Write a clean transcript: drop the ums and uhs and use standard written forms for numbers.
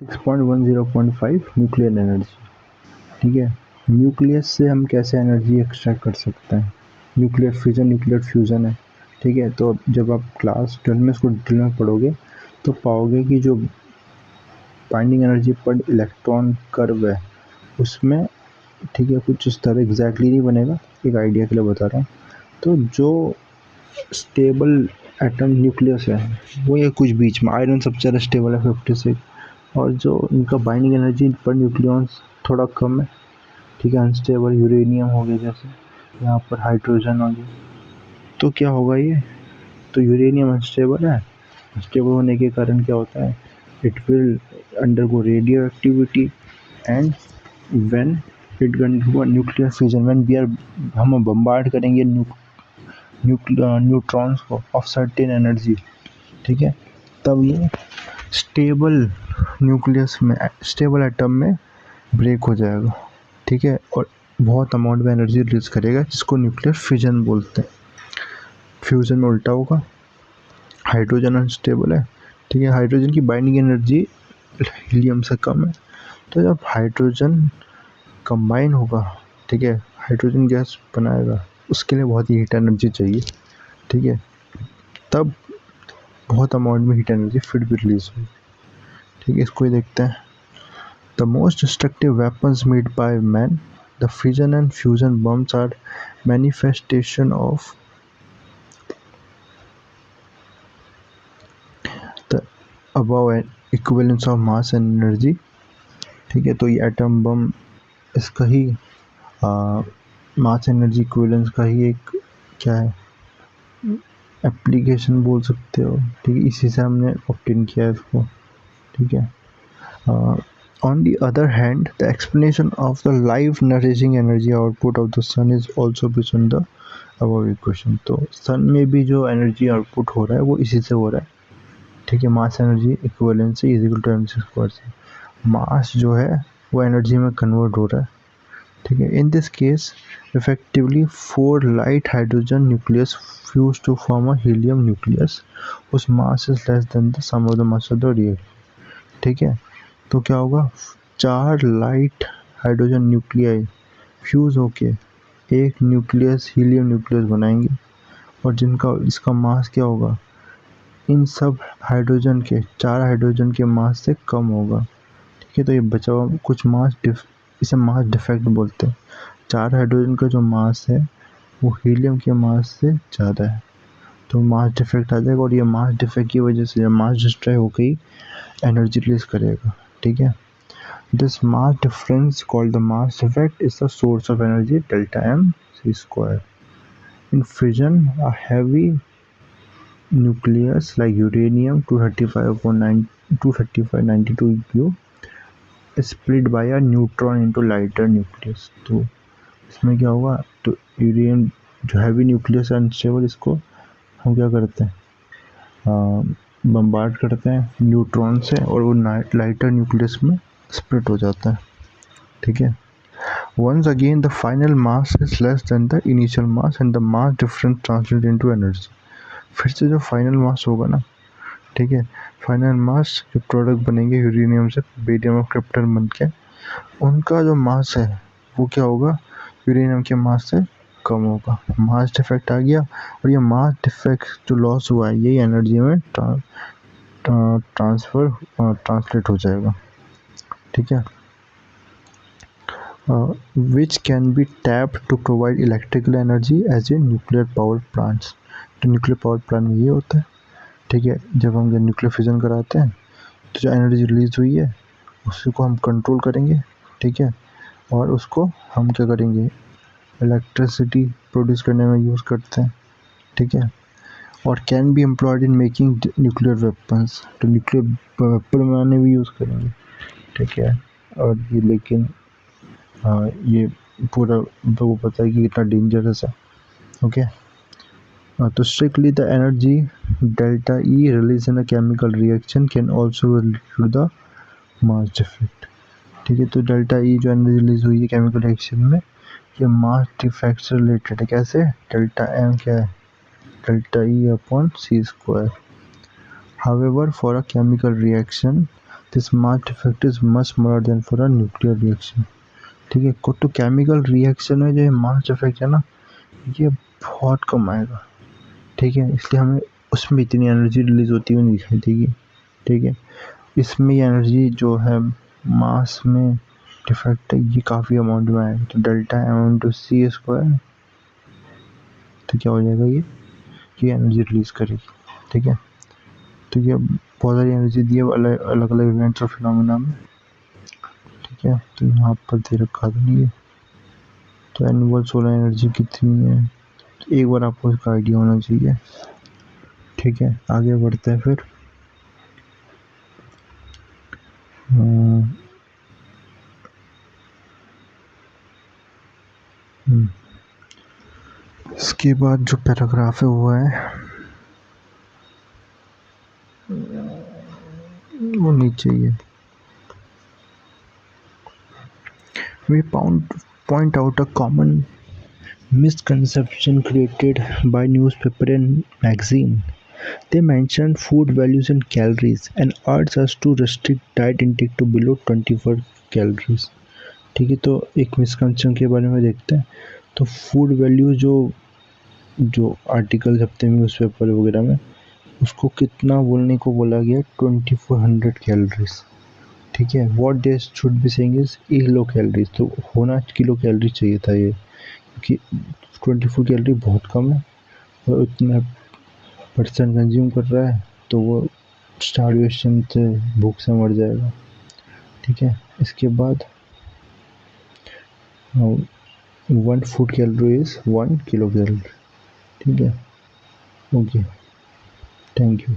6.10.5 nuclear energy. ठीक है, nucleus से हम कैसे एनर्जी एक्सट्रैक्ट कर सकते हैं? न्यूक्लियर फिजन, न्यूक्लियर फ्यूज़न है। ठीक है, तो जब आप क्लास 12 में इसको डिटेल में पढ़ोगे तो पाओगे कि जो बाइंडिंग एनर्जी पर इलेक्ट्रॉन कर्व है उसमें, ठीक है, कुछ इस तरह एग्जैक्टली नहीं बनेगा, एक आइडिया के लिए बता रहा हूँ। तो जो स्टेबल एटम न्यूक्लियस है वो ये कुछ बीच में, आयरन सबसे ज़्यादा स्टेबल है 56, और जो इनका बाइंडिंग एनर्जी पर न्यूक्लियॉन्स थोड़ा कम है। ठीक है, अनस्टेबल यूरेनियम हो गया, जैसे यहाँ पर हाइड्रोजन हो गया। तो क्या होगा ये, तो यूरेनियम अनस्टेबल है, अनस्टेबल होने के कारण क्या होता है, it will undergo radio activity and when it undergo nuclear fusion, when we are, हम बम्बार्ड करेंगे न्यूट्रॉन्स को ऑफ सर्टेन एनर्जी। ठीक है, तब ये स्टेबल न्यूक्लियस में, स्टेबल एटम में ब्रेक हो जाएगा। ठीक है, और बहुत अमाउंट में एनर्जी रिलीज करेगा, जिसको न्यूक्लियर फ्यूजन बोलते हैं। फ्यूजन में उल्टा होगा, हाइड्रोजन अनस्टेबल है। ठीक है, हाइड्रोजन की बाइंडिंग एनर्जी हीलियम से कम है, तो जब हाइड्रोजन कंबाइन होगा, ठीक है, हाइड्रोजन गैस बनाएगा, उसके लिए बहुत ही हीट एनर्जी चाहिए। ठीक है, तब बहुत अमाउंट में हीट एनर्जी फिर भी रिलीज हुई। ठीक है, इसको ही देखते हैं। The most destructive weapons made by man, the fission and fusion bombs are manifestation of the above equivalence of mass and energy. ठीक है, तो ये एटम बम इसका ही मास एनर्जी इक्विवेलेंस का ही एक क्या है, एप्लीकेशन बोल सकते हो। ठीक है, इसी से हमने ऑब्टेन किया है इसको। ठीक है, on the other hand, the explanation of the life nourishing energy output of the sun is also based on the above equation। तो सन में भी जो एनर्जी आउटपुट हो रहा है वो इसी से हो रहा है। ठीक है, mass energy equivalence is equal to mc square से मास जो है वो एनर्जी में कन्वर्ट हो रहा है। ठीक है, in this case effectively 4 light hydrogen nucleus fuse to form a helium nucleus whose mass is less than the sum of the mass of the reactor। ठीक है, तो क्या होगा, 4 लाइट हाइड्रोजन न्यूक्लियाई फ्यूज होके एक न्यूक्लियस हीलियम न्यूक्लियस बनाएंगे, और जिनका इसका मास क्या होगा, इन सब हाइड्रोजन के, 4 हाइड्रोजन के मास से कम होगा। ठीक है, तो ये बचा हुआ कुछ मास इसे मास डिफेक्ट बोलते हैं। 4 हाइड्रोजन का जो मास है वो हीलियम के मास से ज़्यादा है, तो मास डिफेक्ट आ जाएगा, और ये मास डिफेक्ट की वजह से मास डिस्ट्रॉय होकर ही एनर्जी रिलीज करेगा। ठीक है, this mass difference called the mass defect is the source of energy delta m c square. In fission, a heavy nucleus like uranium 23592 U is split by a neutron into lighter nucleus। तो इसमें क्या होगा, तो uranium जो heavy nucleus है unstable, इसको हम क्या करते हैं, बम्बार्ड करते हैं न्यूट्रॉन से, और वो लाइटर न्यूक्लियस में स्प्लिट हो जाता है। ठीक है, once again the final mass is less than the initial mass and the mass difference translated into energy। फिर से जो फाइनल मास होगा ना, ठीक है, फाइनल मास जो प्रोडक्ट बनेंगे यूरेनियम से, बेरियम और क्रिप्टन बन के, उनका जो मास है वो क्या होगा, यूरेनियम के मास से कम होगा। मास डिफेक्ट आ गया, और ये मास डिफेक्ट जो लॉस हुआ है यही एनर्जी में ट्रांसलेट हो जाएगा। ठीक है, which can be tapped to provide electrical energy as in nuclear power plants। तो न्यूक्लियर पावर प्लांट में ये होता है। ठीक है, जब हम न्यूक्लियर फ्यूजन कराते हैं तो जो एनर्जी रिलीज हुई है उसको हम कंट्रोल करेंगे। ठीक है, और उसको हम क्या करेंगे, इलेक्ट्रिसिटी प्रोड्यूस करने में यूज़ करते हैं। ठीक है, और can be employed in making nuclear weapons. तो न्यूक्लियर वेपन बनाने में यूज़ करेंगे। ठीक है, और ये लेकिन ये पूरा तो पता है कि कितना डेंजरस है। ओके, तो strictly the energy delta E release in a chemical reaction can also relate to the mass defect. ठीक है, तो डेल्टा ई जो एनर्जी रिलीज हुई है केमिकल रिएक्शन में, ये मास डिफेक्ट से रिलेटेड है। कैसे, डेल्टा एम क्या है, delta E upon C square. However for a chemical reaction this mass defect is much more than for a nuclear reaction. ठीक है, तो केमिकल रिएक्शन में जो मास डिफेक्ट है ना, ये बहुत कम आएगा। ठीक है, इसलिए हमें उसमें इतनी एनर्जी रिलीज होती हुई नहीं दिखाई देगी। ठीक है, इसमें एनर्जी जो है मास में डिफेक्ट है, ये काफ़ी अमाउंट में आएगा। तो डेल्टा एम इंटू सी स्क्वायर, तो क्या हो जाएगा, ये एनर्जी रिलीज करेगी। ठीक है, तो ये बहुत सारी एनर्जी दी है अलग अलग इवेंट्स और फिनोमिना में। ठीक है, तो यहाँ पर दे रखा था नहीं है, तो एनुअल सोलर एनर्जी कितनी है, तो एक बार आपको इसका आइडिया होना चाहिए। ठीक है, आगे बढ़ते हैं फिर। इसके बाद जो पैराग्राफ है वो है, वो नीचे ही है। We point out a common misconception created by newspaper and magazine. They mention food values and calories and urge us to restrict diet intake to below 24 calories. ठीक है, तो एक मिसकंसेप्शन के बारे में देखते हैं। तो फूड वैल्यू जो जो आर्टिकल छपते हैं न्यूज़पेपर वगैरह में, उसको कितना बोलने को बोला गया, 2400 कैलोरीज। ठीक है, what they should be saying is kilo calories, तो होना किलो कैलोरी चाहिए था ये, क्योंकि 24 कैलोरी बहुत कम है और उतना पर्सन कंज्यूम कर रहा है, तो वो स्टारवेशन से, भूख से मर जाएगा। ठीक है, इसके बाद 1 food calorie is 1 kilo calorie. ठीक है, ओके, थैंक यू।